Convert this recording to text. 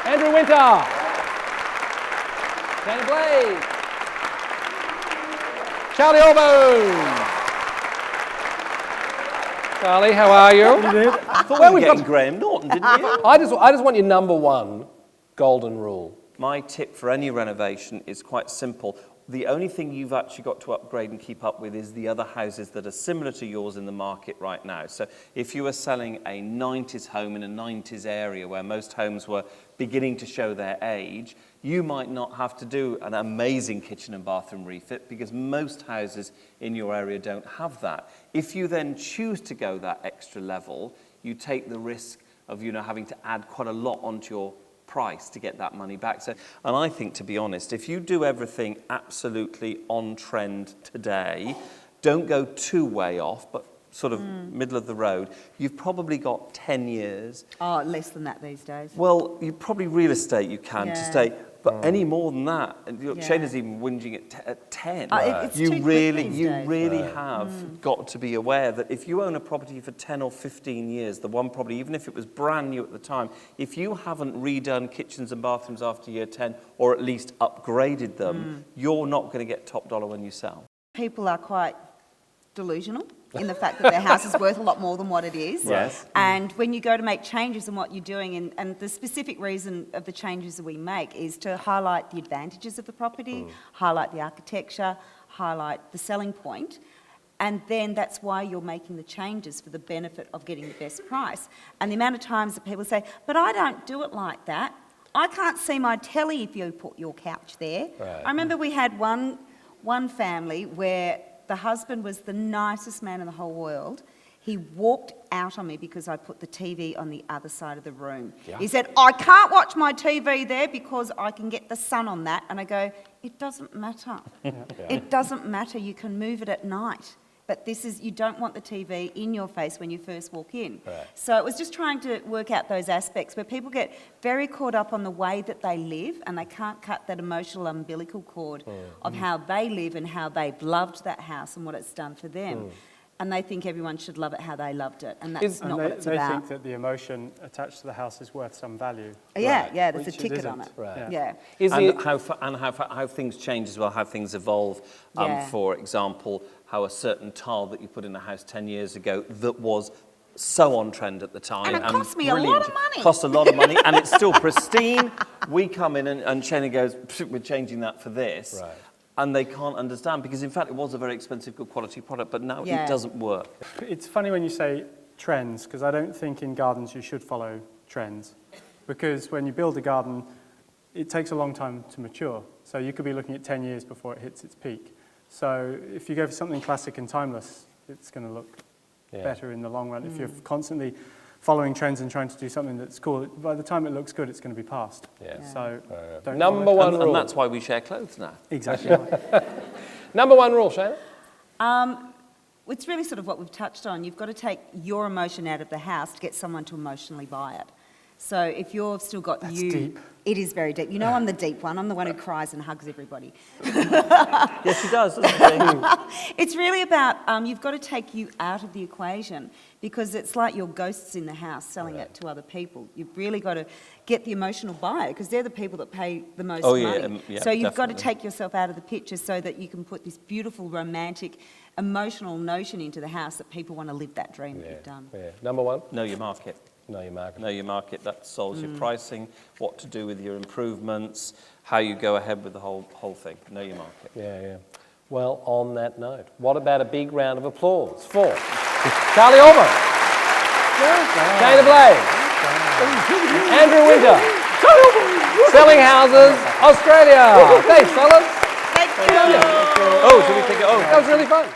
Andrew Winter. Shana Blade. Charlie Allbone. Charlie, how are you? I thought we were getting Graham Norton, didn't you? I just want your number one golden rule. My tip for any renovation is quite simple. The only thing you've actually got to upgrade and keep up with is the other houses that are similar to yours in the market right now. So if you were selling a 90s home in a 90s area where most homes were beginning to show their age, you might not have to do an amazing kitchen and bathroom refit because most houses in your area don't have that. If you then choose to go that extra level, you take the risk of having to add quite a lot onto your price to get that money back. So, and I think, to be honest, if you do everything absolutely on trend today, don't go too way off, but sort of middle of the road, you've probably got 10 years. Oh, less than that these days. Well, you probably real estate you can to stay, but any more than that, and Shana's even whinging at 10. It's you too quick really, these you days. really have got to be aware that if you own a property for 10 or 15 years, the one property, even if it was brand new at the time, if you haven't redone kitchens and bathrooms after year 10, or at least upgraded them, you're not going to get top dollar when you sell. People are quite delusional in the fact that their house is worth a lot more than what it is. Yes. And when you go to make changes in what you're doing, and the specific reason of the changes that we make is to highlight the advantages of the property, highlight the architecture, highlight the selling point, and then that's why you're making the changes for the benefit of getting the best price. And the amount of times that people say, but I don't do it like that. I can't see my telly if you put your couch there. Right. I remember we had one family where the husband was the nicest man in the whole world. He walked out on me because I put the TV on the other side of the room. Yeah. He said, I can't watch my TV there because I can get the sun on that. And I go, it doesn't matter. It doesn't matter. You can move it at night. But you don't want the TV in your face when you first walk in. Right. So it was just trying to work out those aspects where people get very caught up on the way that they live and they can't cut that emotional umbilical cord of how they live and how they've loved that house and what it's done for them. And they think everyone should love it how they loved it, and that's not what it's they about. think that the emotion attached to the house is worth some value. Yeah, there's a Which it ticket on it. isn't. Right. Yeah. How things change as well, how things evolve. Yeah. For example, how a certain tile that you put in a house 10 years ago that was so on trend at the time. And it cost me a lot brilliant. of money. Cost a lot of money, and it's still pristine. We come in and Shana goes, we're changing that for this. Right. And they can't understand because, in fact, it was a very expensive, good quality product, but now it doesn't work. It's funny when you say trends, because I don't think in gardens you should follow trends. Because when you build a garden, it takes a long time to mature. So you could be looking at 10 years before it hits its peak. So if you go for something classic and timeless, it's going to look better in the long run. If you're constantly following trends and trying to do something that's cool, by the time it looks good, it's going to be past. Yeah. So don't Number follow one And rule. that's why we share clothes now. Exactly right. Number one rule, Shana. It's really sort of what we've touched on. You've got to take your emotion out of the house to get someone to emotionally buy it. So if you've still got deep. It is very deep. You know I'm the deep one. I'm the one who cries and hugs everybody. Yes, she does, doesn't she? It's really about, you've got to take you out of the equation because it's like your ghosts in the house selling it to other people. You've really got to get the emotional buyer because they're the people that pay the most money. So you've got to take yourself out of the picture so that you can put this beautiful, romantic, emotional notion into the house that people want to live that dream that you've done. Yeah. Number one. Know your market. Know your market. Know your market, that solves your pricing, what to do with your improvements, how you go ahead with the whole thing. Know your market. Yeah. Well, on that note, what about a big round of applause for Charlie Allbone, Shana Blade, Andrew Winter, Selling Houses Australia. Thanks, fellas. Thank you. Oh, should we take it? Oh, That was really fun.